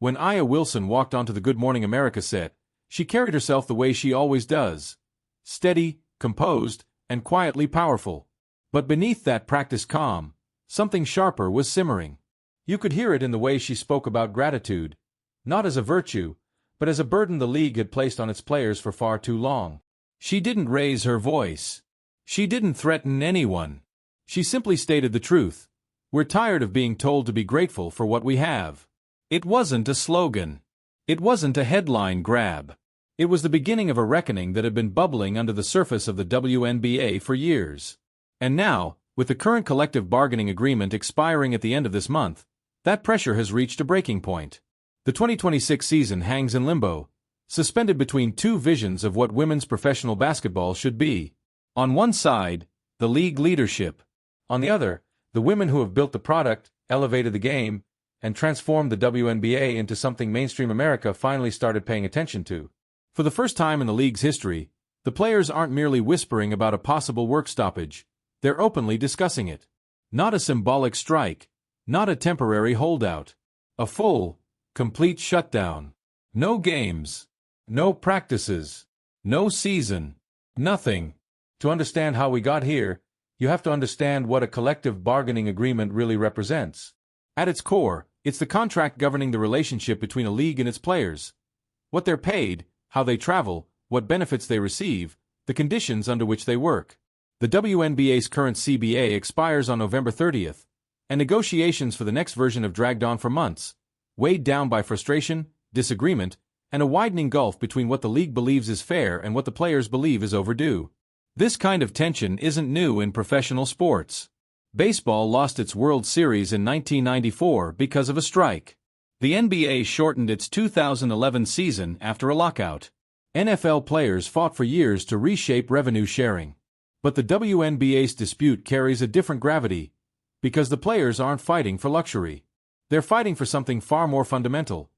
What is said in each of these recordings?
When Aya Wilson walked onto the Good Morning America set, she carried herself the way she always does. Steady, composed, and quietly powerful. But beneath that practiced calm, something sharper was simmering. You could hear it in the way she spoke about gratitude, not as a virtue, but as a burden the league had placed on its players for far too long. She didn't raise her voice. She didn't threaten anyone. She simply stated the truth. We're tired of being told to be grateful for what we have. It wasn't a slogan. It wasn't a headline grab. It was the beginning of a reckoning that had been bubbling under the surface of the WNBA for years. And now, with the current collective bargaining agreement expiring at the end of this month, that pressure has reached a breaking point. The 2026 season hangs in limbo, suspended between two visions of what women's professional basketball should be. On one side, the league leadership. On the other, the women who have built the product, elevated the game, and transformed the WNBA into something mainstream America finally started paying attention to. For the first time in the league's history, the players aren't merely whispering about a possible work stoppage. They're openly discussing it. Not a symbolic strike, not a temporary holdout. A full, complete shutdown. No games. No practices. No season. Nothing. To understand how we got here, you have to understand what a collective bargaining agreement really represents. At its core, it's the contract governing the relationship between a league and its players. What they're paid, how they travel, what benefits they receive, the conditions under which they work. The WNBA's current CBA expires on November 30th, and negotiations for the next version have dragged on for months, weighed down by frustration, disagreement, and a widening gulf between what the league believes is fair and what the players believe is overdue. This kind of tension isn't new in professional sports. Baseball lost its World Series in 1994 because of a strike. The NBA shortened its 2011 season after a lockout. NFL players fought for years to reshape revenue sharing. But the WNBA's dispute carries a different gravity, because the players aren't fighting for luxury. They're fighting for something far more fundamental.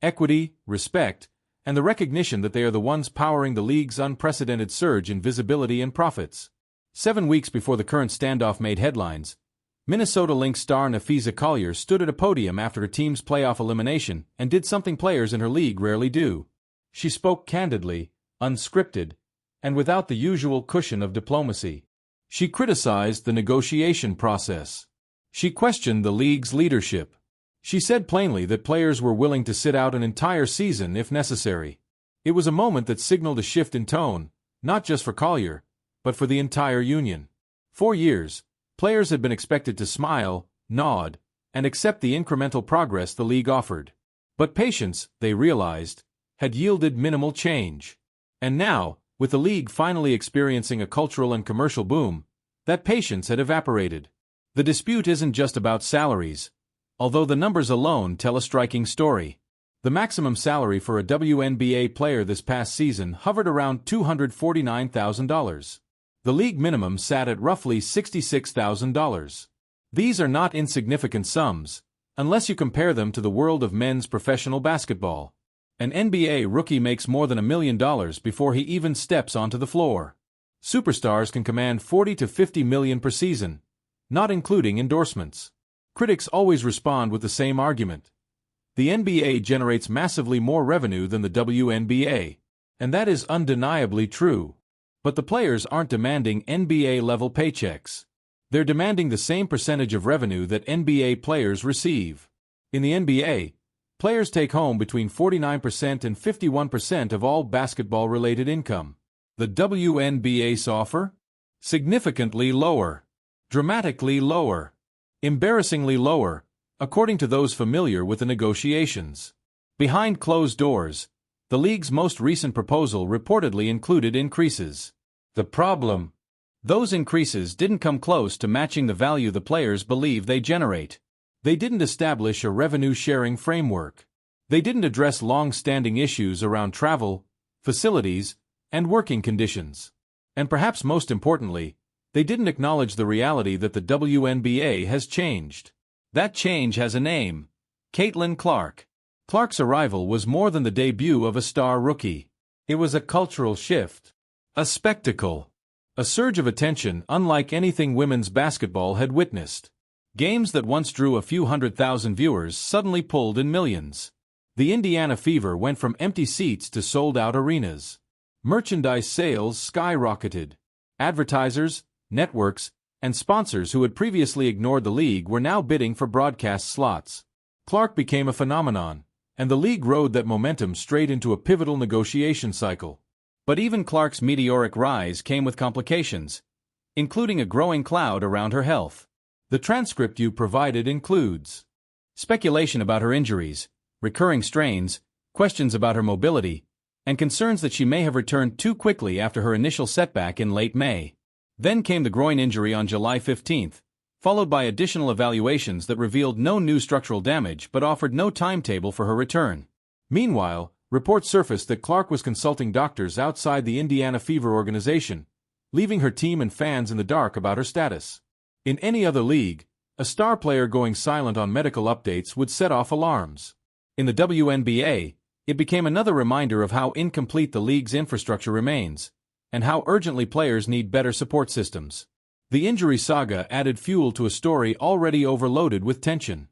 Equity, respect, and the recognition that they are the ones powering the league's unprecedented surge in visibility and profits. 7 weeks before the current standoff made headlines, Minnesota Lynx star Napheesa Collier stood at a podium after her team's playoff elimination and did something players in her league rarely do. She spoke candidly, unscripted, and without the usual cushion of diplomacy. She criticized the negotiation process. She questioned the league's leadership. She said plainly that players were willing to sit out an entire season if necessary. It was a moment that signaled a shift in tone, not just for Collier, but for the entire union. For years, players had been expected to smile, nod, and accept the incremental progress the league offered. But patience, they realized, had yielded minimal change. And now, with the league finally experiencing a cultural and commercial boom, that patience had evaporated. The dispute isn't just about salaries, although the numbers alone tell a striking story. The maximum salary for a WNBA player this past season hovered around $249,000. The league minimum sat at roughly $66,000. These are not insignificant sums, unless you compare them to the world of men's professional basketball. An NBA rookie makes more than $1 million before he even steps onto the floor. Superstars can command $40 to $50 million per season, not including endorsements. Critics always respond with the same argument. The NBA generates massively more revenue than the WNBA, and that is undeniably true. But the players aren't demanding NBA-level paychecks. They're demanding the same percentage of revenue that NBA players receive. In the NBA, players take home between 49% and 51% of all basketball-related income. The WNBA's offer? Significantly lower. Dramatically lower. Embarrassingly lower, according to those familiar with the negotiations. Behind closed doors, the league's most recent proposal reportedly included increases. The problem? Those increases didn't come close to matching the value the players believe they generate. They didn't establish a revenue-sharing framework. They didn't address long-standing issues around travel, facilities, and working conditions. And perhaps most importantly, they didn't acknowledge the reality that the WNBA has changed. That change has a name: Caitlin Clark. Clark's arrival was more than the debut of a star rookie. It was a cultural shift. A spectacle. A surge of attention unlike anything women's basketball had witnessed. Games that once drew a few 100,000 viewers suddenly pulled in millions. The Indiana Fever went from empty seats to sold-out arenas. Merchandise sales skyrocketed. Advertisers, networks, and sponsors who had previously ignored the league were now bidding for broadcast slots. Clark became a phenomenon, and the league rode that momentum straight into a pivotal negotiation cycle. But even Clark's meteoric rise came with complications, including a growing cloud around her health. The transcript you provided includes speculation about her injuries, recurring strains, questions about her mobility, and concerns that she may have returned too quickly after her initial setback in late May. Then came the groin injury on July 15, followed by additional evaluations that revealed no new structural damage but offered no timetable for her return. Meanwhile, reports surfaced that Clark was consulting doctors outside the Indiana Fever organization, leaving her team and fans in the dark about her status. In any other league, a star player going silent on medical updates would set off alarms. In the WNBA, it became another reminder of how incomplete the league's infrastructure remains, and how urgently players need better support systems. The injury saga added fuel to a story already overloaded with tension.